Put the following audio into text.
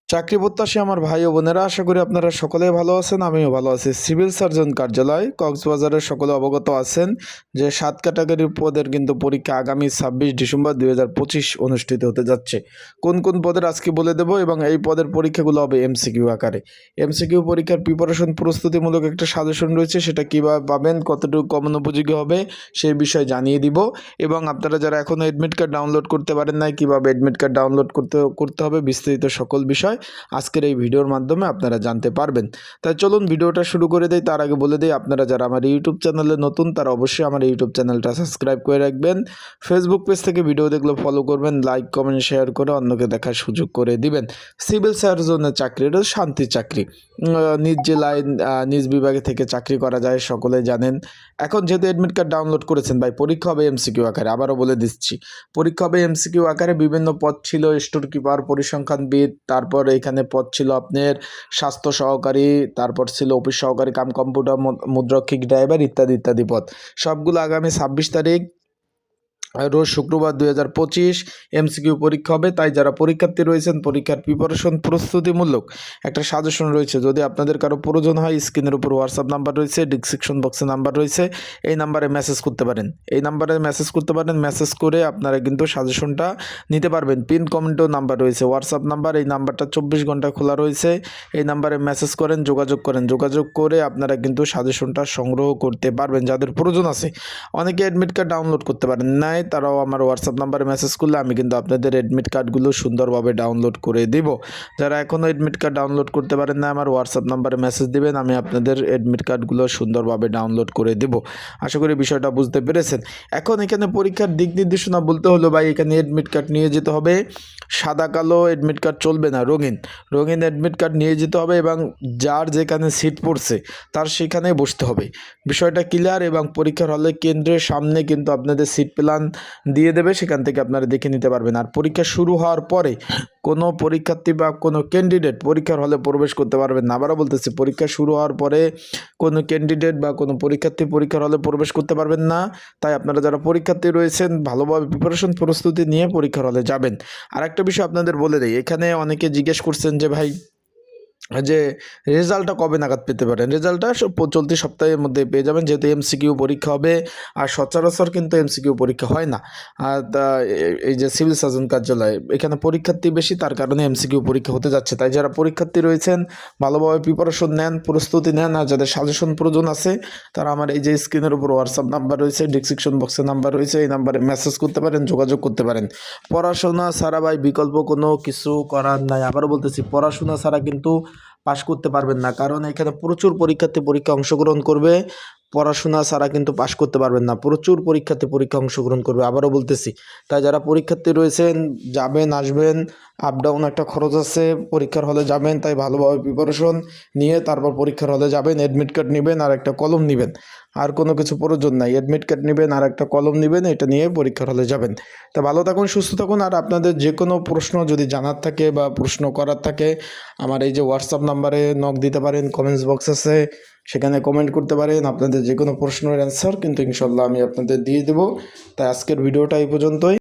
চাকরি প্রত্যাশী আমার ভাই ও বোনেরা, আশা করি আপনারা সকলেই ভালো আছেন। আমিও ভালো আছি। সিভিল সার্জন কার্যালয় কক্সবাজারের সকলে অবগত আছেন যে 7 ক্যাটাগরির পদের কিন্তু পরীক্ষা আগামী 26 ডিসেম্বর 2025 অনুষ্ঠিত হতে যাচ্ছে। কোন কোন পদের আজকে বলে দেব এবং এই পদের পরীক্ষাগুলো হবে এমসিকিউ আকারে। এমসিকিউ পরীক্ষার প্রিপারেশন প্রস্তুতিমূলক একটা সাজেশন রয়েছে, সেটা কীভাবে পাবেন, কতটুকু কমন উপযোগী হবে সেই বিষয়ে জানিয়ে দিব। এবং আপনারা যারা এখনও অ্যাডমিট কার্ড ডাউনলোড করতে পারেন নাই, কীভাবে অ্যাডমিট কার্ড ডাউনলোড করতে হবে, বিস্তারিত সকল বিষয় আজকের এই ভিডিওর মাধ্যমে আপনারা জানতে পারবেন। তাই চলুন ভিডিওটা শুরু করে দেই। তার আগে বলে দিই, আপনারা যারা আমার ইউটিউব চ্যানেলে নতুন তারা অবশ্যই আমার ইউটিউব চ্যানেলটা সাবস্ক্রাইব করে রাখবেন। ফেসবুক পেজ থেকে ভিডিও দেখলে ফলো করবেন, লাইক কমেন্ট শেয়ার করে অন্যকে দেখার সুযোগ করে দিবেন। সিভিল সার্জনের চাকরি, এটা শান্তির চাকরি। নিজ জেলায় নিজ বিভাগে থেকে চাকরি করা যায়, সকলে জানেন। এখন যেহেতু অ্যাডমিট কার্ড ডাউনলোড করেছেন ভাই, পরীক্ষা হবে এমসিকিউ আকারে। আবারও বলে দিচ্ছি, পরীক্ষা হবে এমসিকিউ আকারে। বিভিন্ন পদ ছিল স্টোর কিপার, পরিসংখ্যানবিদ, তারপর এখানে পদ ছিল আপনার স্বাস্থ্য সহকারী, তারপর ছিল অফিস সহকারী কাম কম্পিউটার মুদ্রক্ষিক ড্রাইভার ইত্যাদি ইত্যাদি পদ। সবগুলো আগামী 26 তারিখ রোজ শুক্রবার 2025 এমসিকিউ পরীক্ষা হবে। তাই যারা পরীক্ষার্থী রয়েছেন, পরীক্ষার প্রিপারেশন প্রস্তুতিমূলক একটা সাজেশন রয়েছে। যদি আপনাদের কারো প্রয়োজন হয়, স্ক্রিনের উপর হোয়াটসঅ্যাপ নাম্বার রয়েছে, ডিসক্রিপশন বক্সে নাম্বার রয়েছে, এই নাম্বারে মেসেজ করতে পারেন। মেসেজ করে আপনারা কিন্তু সাজেশনটা নিতে পারবেন। পিন কমেন্টও নাম্বার রয়েছে, হোয়াটসঅ্যাপ নাম্বার। এই নাম্বারটা 24 ঘন্টা খোলা রয়েছে। এই নাম্বারে মেসেজ করেন, যোগাযোগ করে আপনারা কিন্তু সাজেশনটা সংগ্রহ করতে পারবেন যাদের প্রয়োজন আছে। অনেকে অ্যাডমিট কার্ড ডাউনলোড করতে পারেন নাই, তারাও আমার হোয়াটসঅ্যাপ নাম্বারে মেসেজ করলে আমি কিন্তু আপনাদের অ্যাডমিট কার্ডগুলো সুন্দরভাবে ডাউনলোড করে দিব। যারা এখনও অ্যাডমিট কার্ড ডাউনলোড করতে পারেন না, আমার হোয়াটসঅ্যাপ নাম্বারে মেসেজ দিবেন, আমি আপনাদের অ্যাডমিট কার্ডগুলো সুন্দরভাবে ডাউনলোড করে দেব। আশা করি বিষয়টা বুঝতে পেরেছেন। এখন এখানে পরীক্ষার দিক নির্দেশনা বলতে হলো ভাই, এখানে অ্যাডমিট কার্ড নিয়ে যেতে হবে। সাদা কালো অ্যাডমিট কার্ড চলবে না, রঙিন অ্যাডমিট কার্ড নিয়ে যেতে হবে এবং যার যেখানে সিট পড়ছে তার সেখানে বসতে হবে। বিষয়টা ক্লিয়ার। এবং পরীক্ষার হলে কেন্দ্রের সামনে কিন্তু আপনাদের সিট প্ল্যান দিয়ে দেবে, সেখান থেকে আপনারা দেখে নিতে পারবেন। আর পরীক্ষা শুরু হওয়ার পরে কোনো পরীক্ষার্থী বা কোনো ক্যান্ডিডেট পরীক্ষার হলে প্রবেশ করতে পারবেন না। আবারও বলতেছি, পরীক্ষা শুরু হওয়ার পরে কোনো ক্যান্ডিডেট বা কোনো পরীক্ষার্থী পরীক্ষার হলে প্রবেশ করতে পারবেন না। তাই আপনারা যারা পরীক্ষার্থী রয়েছেন, ভালোভাবে প্রিপারেশন প্রস্তুতি নিয়ে পরীক্ষার হলে যাবেন। আর একটা বিষয় আপনাদের বলে দেই, এখানে অনেকে জিজ্ঞেস করছেন যে ভাই যে রেজাল্টটা কবে নাগাদ পেতে পারেন। রেজাল্টটা চলতি সপ্তাহের মধ্যে পেয়ে যাবেন, যেহেতু এমসিকিউ পরীক্ষা হবে। আর সচরাচর কিন্তু এমসিকিউ পরীক্ষা হয় না। আর এই যে সিভিল সার্জন কার্যালয়, এখানে পরীক্ষার্থী বেশি, তার কারণে এমসিকিউ পরীক্ষা হতে যাচ্ছে। তাই যারা পরীক্ষার্থী রয়েছেন, ভালোভাবে প্রিপারেশন নেন, প্রস্তুতি নেন। আর যাদের সাজেশন প্রয়োজন আছে, তারা আমার এই যে স্ক্রিনের উপর হোয়াটসঅ্যাপ নাম্বার রয়েছে, ডিসক্রিপশন বক্সে নাম্বার রয়েছে, এই নাম্বারে মেসেজ করতে পারেন, যোগাযোগ করতে পারেন। পড়াশোনা ছাড়া ভাই বিকল্প কোনো কিছু করার নাই। আবারও বলতেছি, পড়াশোনা ছাড়া কিন্তু পাশ করতে পারবেন না, কারণ এখানে প্রচুর পরীক্ষার্থী পরীক্ষা অংশগ্রহণ করবে। পড়াশোনা ছাড়া কিন্তু পাশ করতে পারবেন না, প্রচুর পরীক্ষার্থী পরীক্ষা অংশগ্রহণ করবে। আবারও বলতেছি, তাই যারা পরীক্ষার্থী রয়েছেন, যাবেন আসবেন, আপ ডাউন একটা খরচ আছে। পরীক্ষার হলে যাবেন, তাই ভালোভাবে প্রিপারেশন নিয়ে তারপর পরীক্ষার হলে যাবেন। অ্যাডমিট কার্ড নেবেন আর একটা কলম নেবেন, আর কোনো কিছু প্রয়োজন নাই। অ্যাডমিট কার্ড নেবেন আর একটা কলম নেবেন, এটা নিয়ে পরীক্ষার হলে যাবেন। তা ভালো থাকুন, সুস্থ থাকুন। আর আপনাদের যে কোনো প্রশ্ন যদি জানার থাকে বা প্রশ্ন করার থাকে, আমার এই যে হোয়াটসঅ্যাপ নাম্বারে নক দিতে পারেন, কমেন্টস বক্স আছে, সেখানে কমেন্ট করতে পারেন। আপনাদের যে কোনো প্রশ্নের অ্যান্সার কিন্তু ইনশাল্লাহ আমি আপনাদের দিয়ে দেবো। তাই আজকের ভিডিওটা এই পর্যন্তই।